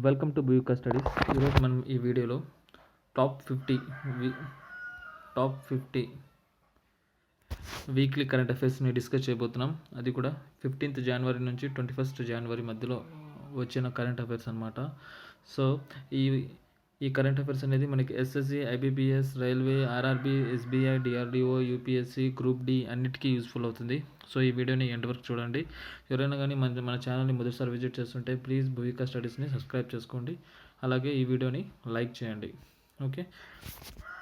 Welcome to బూకా studies. ఈరోజు మనం ఈ వీడియోలో టాప్ 50 టాప్ 50 వీక్లీ కరెంట్ అఫైర్స్ని డిస్కస్ చేయబోతున్నాం. అది కూడా 15th జనవరి నుంచి 21st జనవరి మధ్యలో వచ్చిన కరెంట్ అఫైర్స్ అనమాట. సో ఈ కరెంట్ అఫైర్స్ అనేది మనకి SSC, IBPS, railway, RRB, SBI, DRDO, UPSC, group D అన్నిటికీ యూస్ఫుల్ అవుతుంది. సో ఈ వీడియోని ఎండ్ వరకు చూడండి. ఎవరైనా కానీ మన ఛానల్ని మొదటిసారి విజిట్ చేస్తుంటే ప్లీజ్ భూవికా స్టడీస్ని సబ్స్క్రైబ్ చేసుకోండి. అలాగే ఈ వీడియోని లైక్ చేయండి. ఓకే,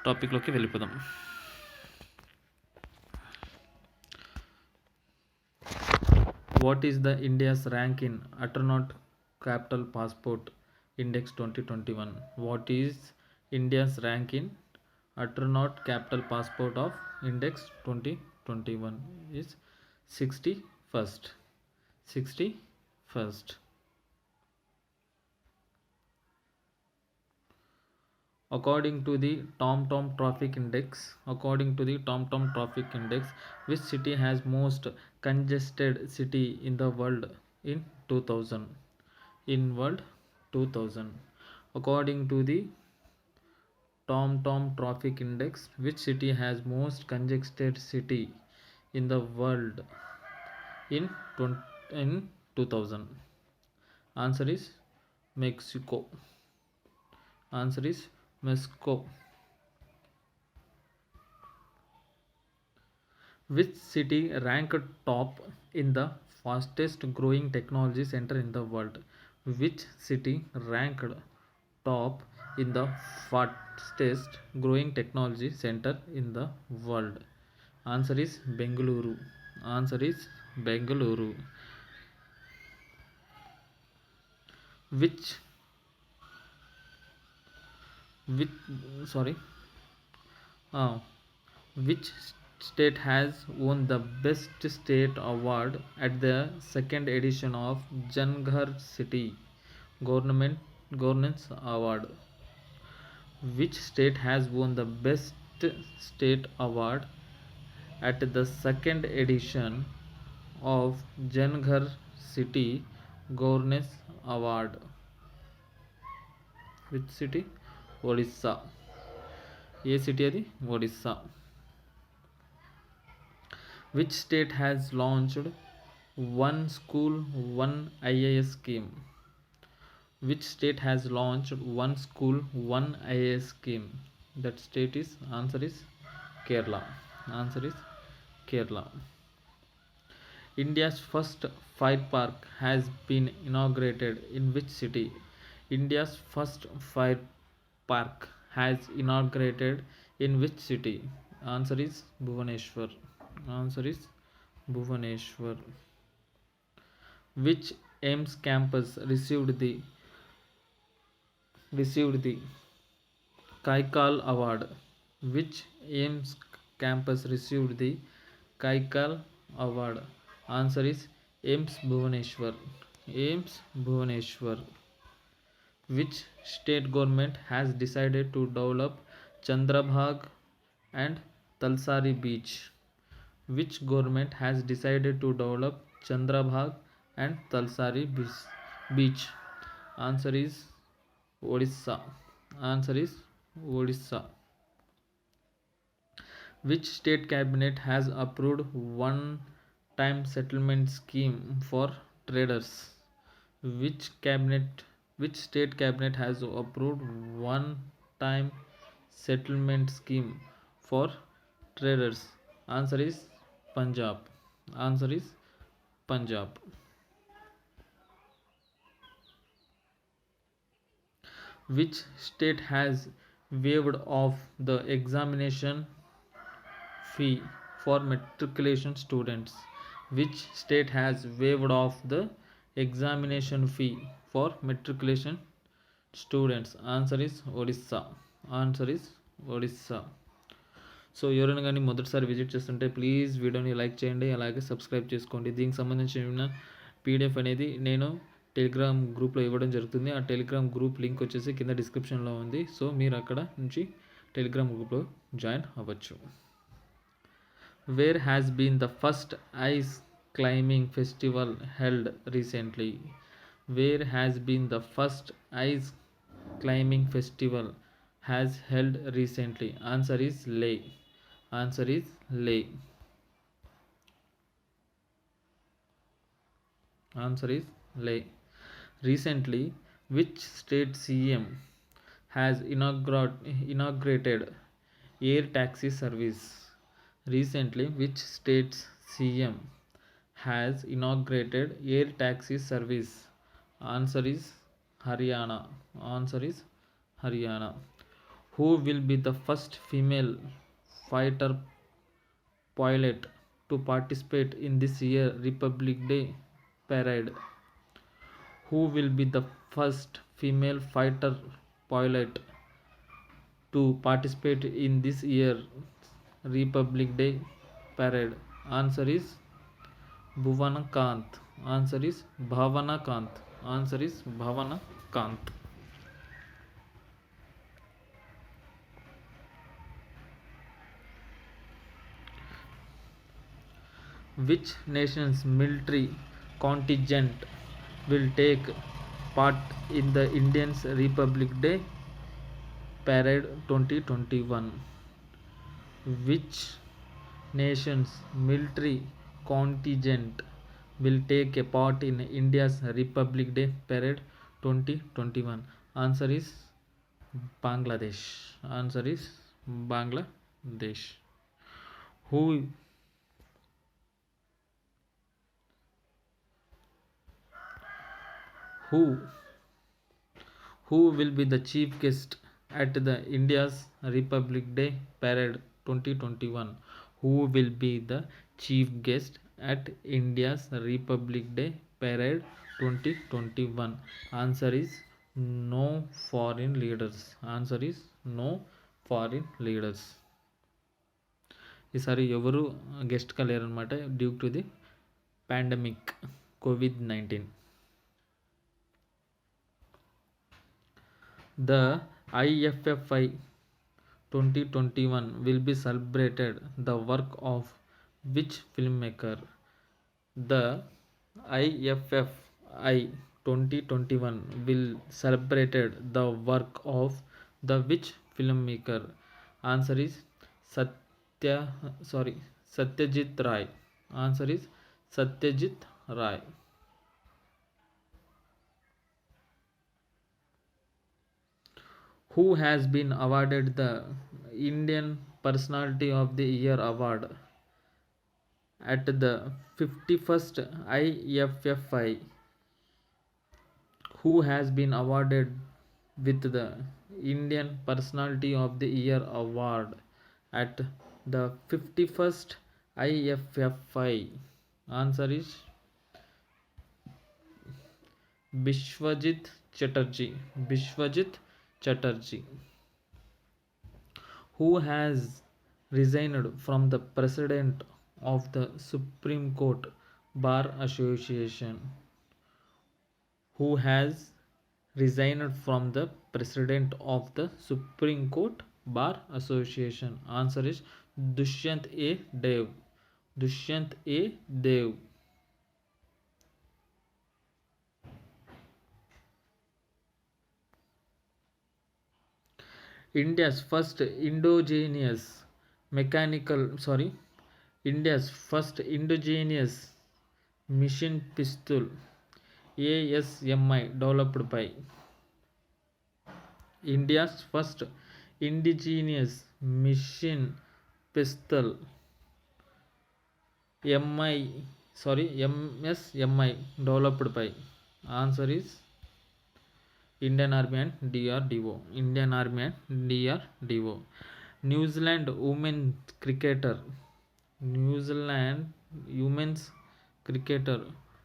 టాపిక్లోకి వెళ్ళిపోదాం. What is the India's rank in అటర్నాట్ Capital Passport Index 2021? What is India's rank in Aternaut Capital Passport of Index 2021? Is 61st. 61st. According to the TomTom Traffic Index, which city has most congested city in the world in 2000? In world 2000. According to the TomTom Traffic Index, which city has most congested city in the world in 2000? Answer is Mexico. Answer is Mexico. Which city ranked top in the fastest growing technology center in the world? Which city ranked top in the fastest growing technology center in the world? Answer is Bengaluru. Answer is Bengaluru. Which state has won the best state award at the second edition of Janghar City Governance Award? Which state has won the best state award at the second edition of Janghar City Governance Award? Which city? Odisha. A city అది? Odisha. Which state has launched One School One IAS scheme? Which state has launched One School One IAS scheme? That state is, answer is Kerala. Answer is Kerala. India's first fire park has been inaugurated in which city? India's first fire park has inaugurated in which city? Answer is Bhubaneswar. Answer is Bhubaneswar. Which AIIMS campus received the Kaikal Award? Which AIIMS campus received the Kaikal Award? Answer is AIIMS Bhubaneswar. AIIMS Bhubaneswar. Which state government has decided to develop Chandrabhag and Talsari Beach? Which government has decided to develop Chandrabhag and Talsari Beach? Answer is Odisha. Answer is Odisha. Which state cabinet has approved one-time settlement scheme for traders? Which state cabinet has approved one-time settlement scheme for traders? Answer is Punjab. Answer is Punjab. Which state has waived off the examination fee for matriculation students? Which state has waived off the examination fee for matriculation students? Answer is Odisha. Answer is Odisha. So ఎవరైనా కానీ మొదటిసారి visit చేస్తుంటే please వీడియోని like చేయండి, అలాగే subscribe చేసుకోండి. దీనికి సంబంధించిన పీడిఎఫ్ అనేది నేను టెలిగ్రామ్ గ్రూప్లో ఇవ్వడం జరుగుతుంది. ఆ టెలిగ్రామ్ గ్రూప్ లింక్ వచ్చేసి కింద డిస్క్రిప్షన్లో ఉంది. సో మీరు అక్కడ నుంచి టెలిగ్రామ్ గ్రూప్లో జాయిన్ అవ్వచ్చు. Where has been the first ice climbing festival held recently? where has been the first ice climbing festival has held recently? Answer is Leh. Answer is Leh. Answer is Leh. Recently, which state CM has inaugurated air taxi service? Recently, which state's CM has inaugurated air taxi service? Answer is Haryana. Answer is Haryana. Who will be the first female fighter pilot to participate in this year Republic Day parade? Who will be the first female fighter pilot to participate in this year Republic Day parade? Answer is Bhuvana Kant. Answer is Bhavana Kant. Answer is Bhavana Kant. Which nation's military contingent will take part in the Indian Republic Day Parade 2021? Which nation's military contingent will take a part in India's Republic Day Parade 2021? Answer is Bangladesh. Answer is Bangladesh. Who who who will be the chief guest at the India's Republic Day Parade 2021? Who will be the chief guest at India's Republic Day Parade 2021? Answer is no foreign leaders. Answer is no foreign leaders. ఈసారి ఎవరు గెస్ట్గా లేరనమాట due to the pandemic COVID-19. The IFFI 2021 will be celebrated the work of which filmmaker? The IFFI 2021 will celebrated the work of the which filmmaker? Answer is Satyajit Ray. Answer is Satyajit Ray. Who has been awarded the Indian Personality of the Year award at the 51st IFFI? Who has been awarded with the Indian Personality of the Year award at the 51st IFFI? Answer is Bishwajit Chatterjee. Bishwajit Chatterjee. Who has resigned from the president of the Supreme Court Bar Association? Who has resigned from the president of the Supreme Court Bar Association? Answer is Dushyant A. Dev. Dushyant A. Dev. India's first indigenous machine pistol ASMI developed by India's first indigenous machine pistol MSMI developed by. Answer is Indian Army and DRDO. Indian Army and DRDO. New Zealand women's cricketer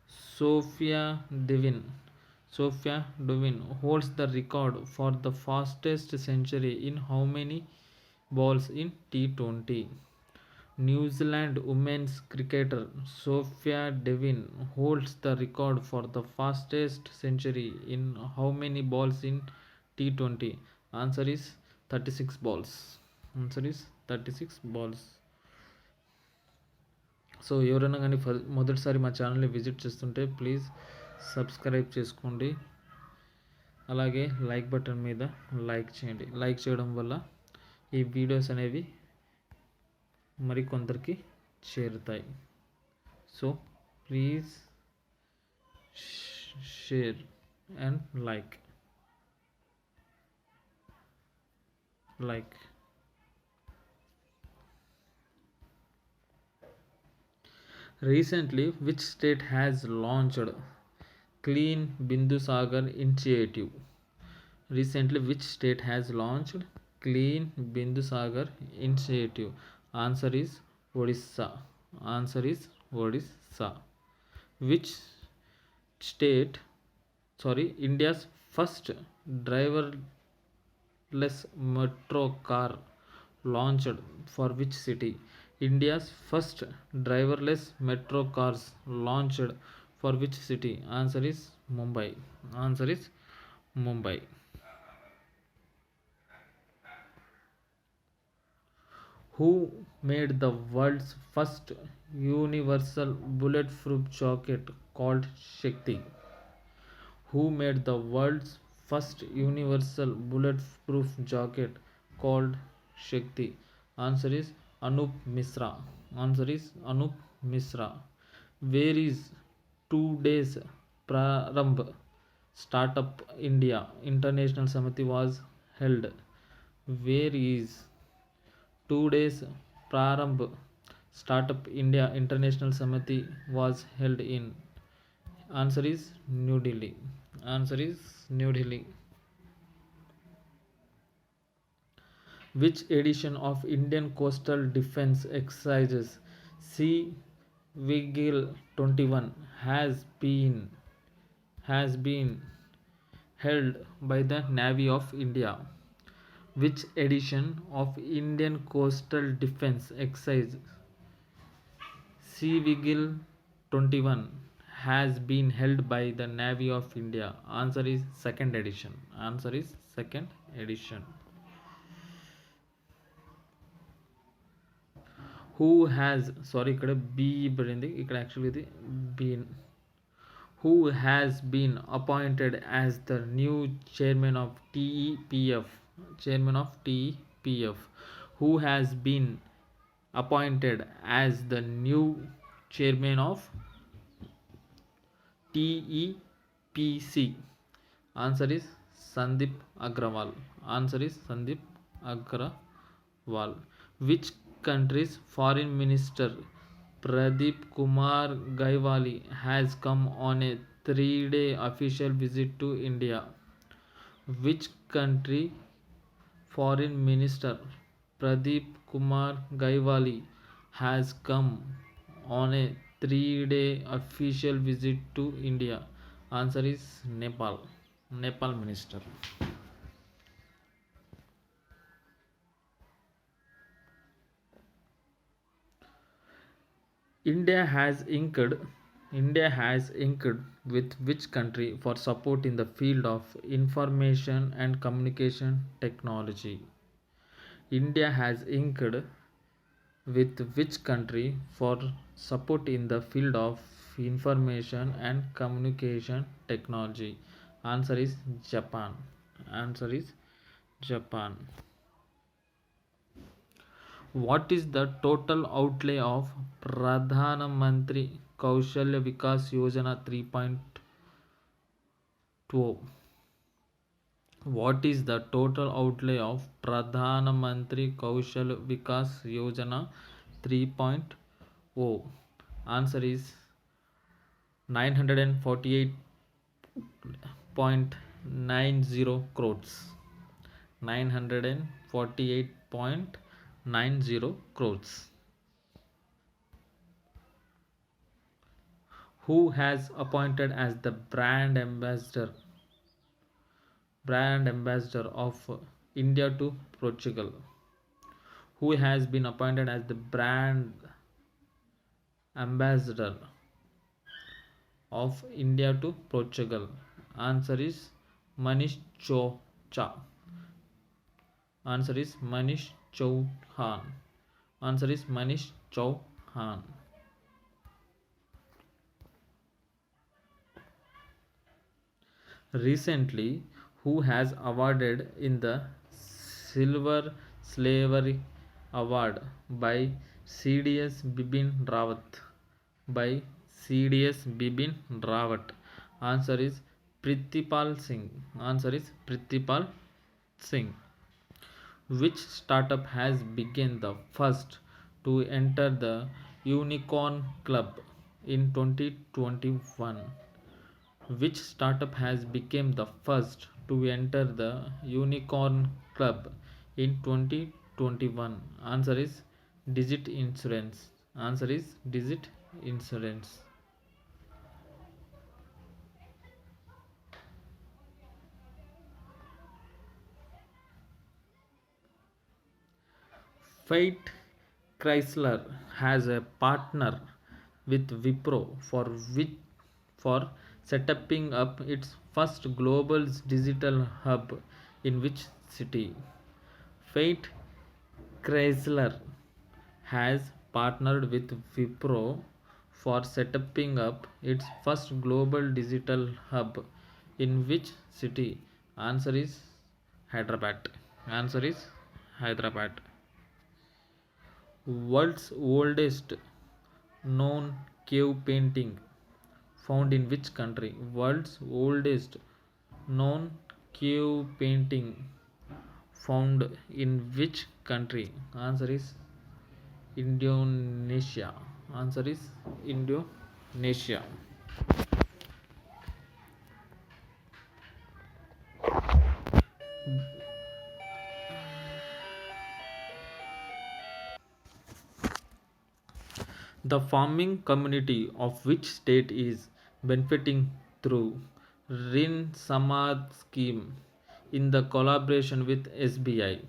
Sophia Devin holds the record for the fastest century in how many balls in T20? New Zealand women's cricketer Sophia Devin holds the record for the fastest century in how many balls in T20? Answer is 36 balls. Answer is 36 balls. So ఎవరైనా కానీ మొదటిసారి మా ఛానల్ని visit చేస్తుంటే please subscribe చేసుకోండి. అలాగే like button మీద like చేయండి. లైక్ చేయడం వల్ల ఈ వీడియోస్ అనేవి మరికొందరికి చేరుతాయి. So please share and like. Recently, which state has launched Clean Bindusagar initiative? Recently, which state has launched Clean Bindusagar initiative? Answer is Odisha. Answer is Odisha. Which state, India's first driverless metro car launched for which city? India's first driverless metro cars launched for which city? Answer is Mumbai. Answer is Mumbai. Who made the world's first universal bulletproof jacket called Shakti? Who made the world's first universal bulletproof jacket called Shakti? Answer is Anup Misra. Answer is Anup Misra. Where is 2 days Prarambh Startup India International Summit was held? Where is 2 days Prarambh Startup India International Summit was held in? Answer is New Delhi. Answer is New Delhi. Which edition of Indian Coastal Defence Exercises Sea Vigil 21 has been held by the Navy of India? Which edition of Indian Coastal Defence Exercise Sea Vigil 21 has been held by the Navy of India? Answer is second edition. Answer is second edition. Who has ఇక్కడ B పడింది, ఇక్కడ actually ఇది been. Who has been appointed as the new chairman of TEPF? Chairman of TEPF. Who has been appointed as the new chairman of TEPC? Answer is Sandeep Agrawal. Answer is Sandeep Agrawal. Which country's foreign minister Pradeep Kumar Gaiwali has come on a 3-day official visit to India? Which country foreign minister Pradeep Kumar Gaiwali has come on a 3-day official visit to India? Answer is Nepal. Nepal minister. India has inked with which country for support in the field of information and communication technology? India has inked with which country for support in the field of information and communication technology? Answer is Japan. Answer is Japan. What is the total outlay of Pradhan Mantri Kaushalya Vikas Yojana 3.0? What is the total outlay of Pradhan Mantri Kaushalya Vikas Yojana 3.0? Answer is 948.90 crores. 948.90 crores. Who has appointed as the brand ambassador of India to Portugal? Who has been appointed as the brand ambassador of India to Portugal? Answer is Manish Chauhan. Answer is Manish Chauhan. Answer is Manish Chauhan. Recently, who has awarded in the Silver Slavery Award by CDS Bibin Rawat? By CDS Bibin Rawat. Answer is Pritipal Singh. Answer is Pritipal Singh. Which startup has become the first to enter the Unicorn Club in 2021? Which startup has become the first to enter the Unicorn Club in 2021? Answer is Digit Insurance. Answer is Digit Insurance. Fiat Chrysler has a partner with Wipro for setting up its first global digital hub in which city? Fiat Chrysler has partnered with Wipro for setting up its first global digital hub in which city? Answer is Hyderabad. Answer is Hyderabad. World's oldest known cave painting found in which country? World's oldest known cave painting found in which country? Answer is Indonesia. Answer is Indonesia. The farming community of which state is benefiting through Rin Samad scheme in the collaboration with SBI?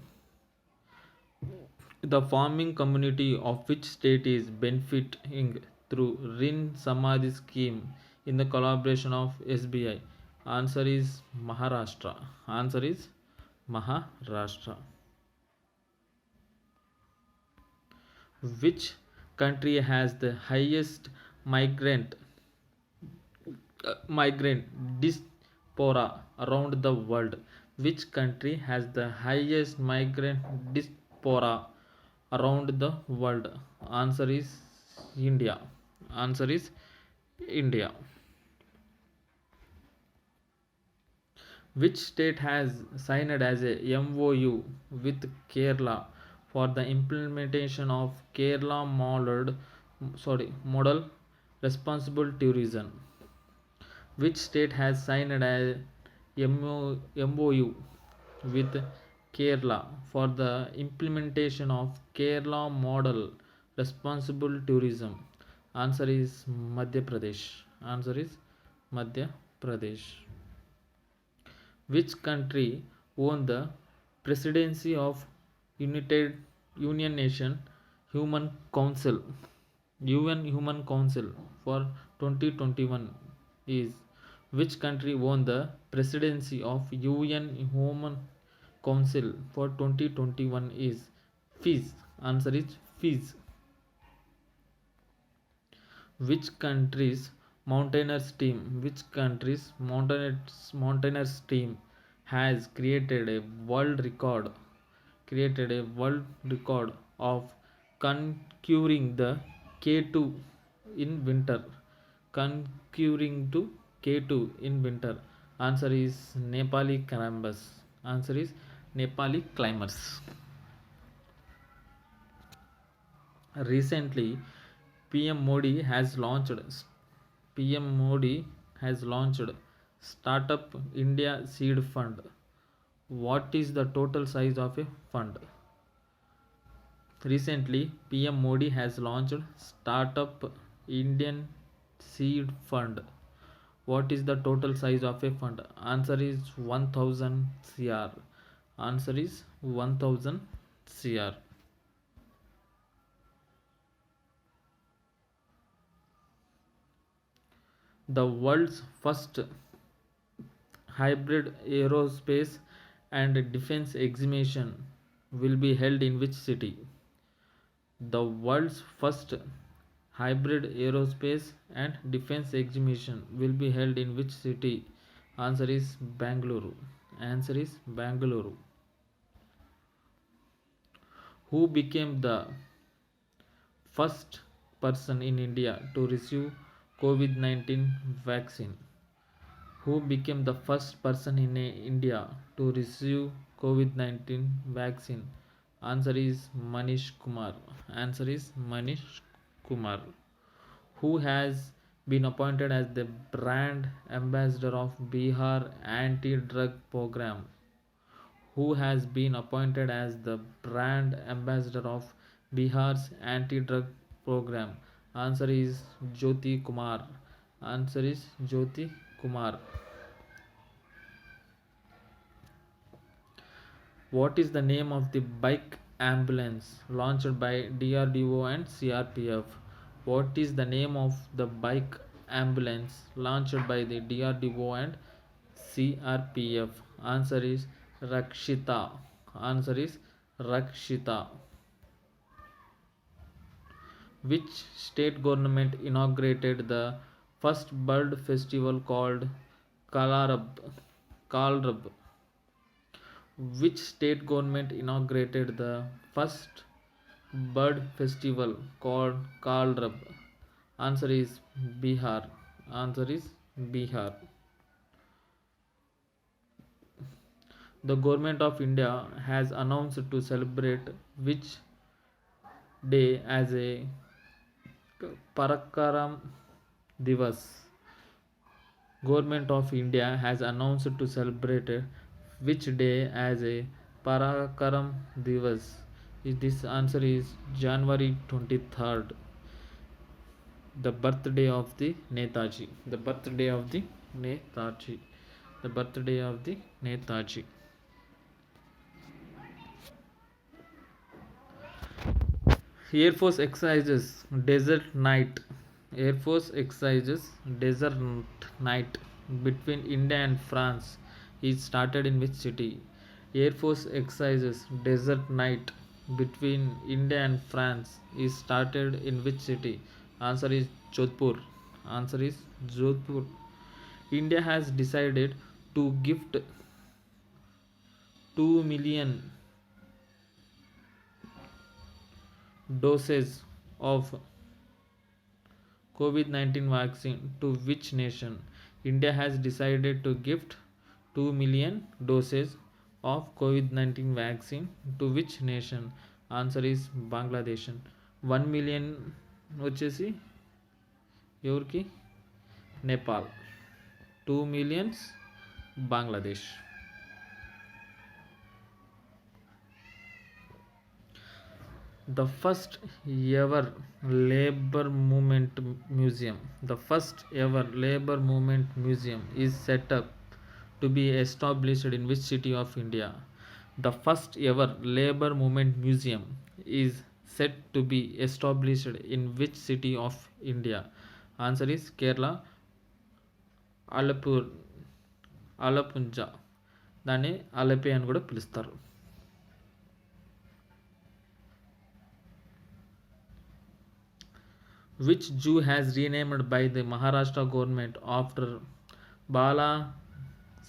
The farming community of which state is benefiting through Rin Samadhi scheme in the collaboration of SBI? Answer is Maharashtra. Answer is Maharashtra. Which country has the highest migrant migrant diaspora around the world? Which country has the highest migrant diaspora around the world? Answer is India. Answer is India. Which state has signed as a MOU with Kerala for the implementation of Kerala model responsible tourism? Which state has signed a MOU with Kerala for the implementation of Kerala model responsible tourism? Answer is Madhya Pradesh. Answer is Madhya Pradesh. Which country won the presidency of United Union Nation Human Council? UN Human Council for 2021 is which country won the presidency of UN Human Council for 2021 is Fiji. Answer is Fiji. Which country's mountaineers team has created a world record of conquering the K2 in winter? Conquering to K2 in winter. Answer is Nepali climbers. Answer is Nepali climbers. Recently, PM Modi has launched PM Modi has launched Startup India Seed Fund. What is the total size of a fund? Recently, PM Modi has launched Startup Indian Seed Fund. What is the total size of a fund? Answer is 1000 CR. Answer is 1000 CR. The world's first hybrid aerospace and defense exhibition will be held in which city? The world's first hybrid aerospace and defense exhibition will be held in which city? Answer is Bangalore. Answer is Bangalore. Who became the first person in India to receive COVID-19 vaccine? Who became the first person in India to receive COVID-19 vaccine? Answer is Manish Kumar. Answer is Manish Kumar. Who has been appointed as the brand ambassador of Bihar anti-drug program? Who has been appointed as the brand ambassador of Bihar's anti-drug program? Answer is Jyoti Kumar. Answer is Jyoti Kumar. What is the name of the bike ambulance launched by DRDO and CRPF? What is the name of the bike ambulance launched by the DRDO and CRPF? Answer is Rakshita. Answer is Rakshita. Which state government inaugurated the first bird festival called Kalarab? Kalrab? Which state government inaugurated the first bird festival called Kalrab? Answer is Bihar. Answer is Bihar. The government of India has announced to celebrate which day as a Parakaram Divas. Government of India has announced to celebrate which day as a Parakaram Divas. This answer is January 23rd, the birthday of the Netaji. The birthday of the Netaji. The birthday of the Netaji. Air Force exercises Desert Night. Air Force exercises Desert Night between India and France is started in which city? Air Force exercises Desert Night between India and France is started in which city? Answer is Jodhpur. Answer is Jodhpur. India has decided to gift 2 million doses of COVID-19 vaccine to which nation? India has decided to gift 2 million doses of COVID-19 vaccine to which nation? Answer is Bangladesh. 1 million వచ్చేసి ఎవరికి? Nepal. 2 millions Bangladesh. The first ever labor movement museum. The first ever labor movement museum is set up to be established in which city of India? The first ever labor movement museum is set to be established in which city of India? Answer is Kerala, Alapunja. దాన్ని అలపే అని కూడా పిలుస్తారు. Which Jew has renamed by the Maharashtra government after Bala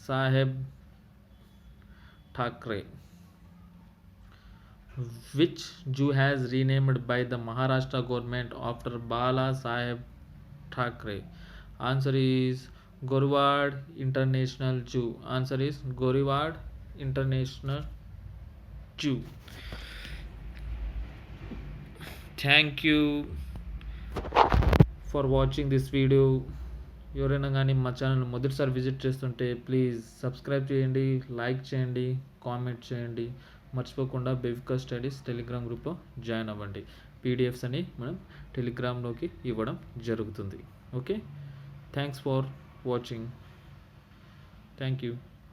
Saheb Thackeray? Which Jew has renamed by the Maharashtra government after Bala Saheb Thackeray? Answer is Gorwad International Jew. Answer is Gorwad International Jew. Thank you for watching this video. ఎవరైనా కానీ మా channel మొదటిసారి visit చేస్తుంటే please subscribe చేయండి, like చేయండి, comment చేయండి. మర్చిపోకుండా బెవికా studies Telegram గ్రూప్లో జాయిన్ అవ్వండి. పీడిఎఫ్స్ అని మనం టెలిగ్రామ్లోకి ఇవ్వడం జరుగుతుంది. Okay, thanks for watching. Thank you.